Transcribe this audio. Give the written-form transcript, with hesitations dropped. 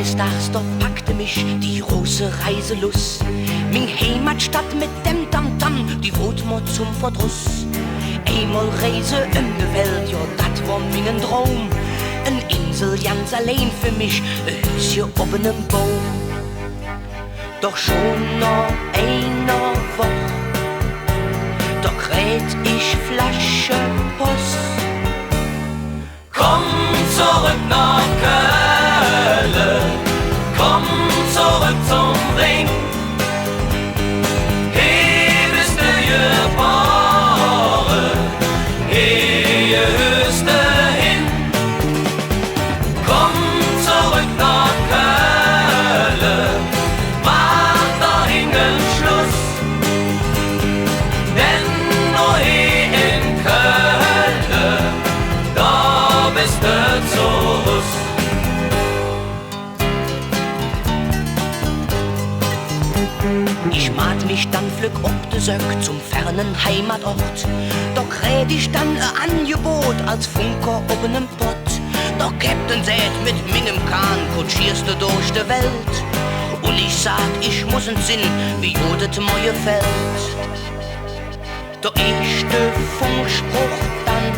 eines Tages, da packte mich die große Reiselust. Min Heimatstadt mit dem Tamtam, die wot mir zum Verdruss. Einmal Reise in die Welt, ja, dat war mein Traum. Ein Insel ganz allein für mich, ein Hüschen oben im Baum. Doch schon nach einer Woche, da krieg ich Flasche Post. Komm zurück nach Köln, komm zurück zum Ring. Hier bist du geboren, hier gehörst du hin. Komm zurück nach Köln, mach dahin den Schluss. Denn nur hier in Köln, da bist du zu Hus. Ich mat mich dann flück ob de Söck zum fernen Heimatort. Da krieg ich dann ein Angebot als Funker oben im Pott. Der Captain sagt, mit meinem Kahn kutschierst du durch die Welt. Und ich sag, ich muss Sinn, wie jodet mir gefällt. Der erste Funkspruch dann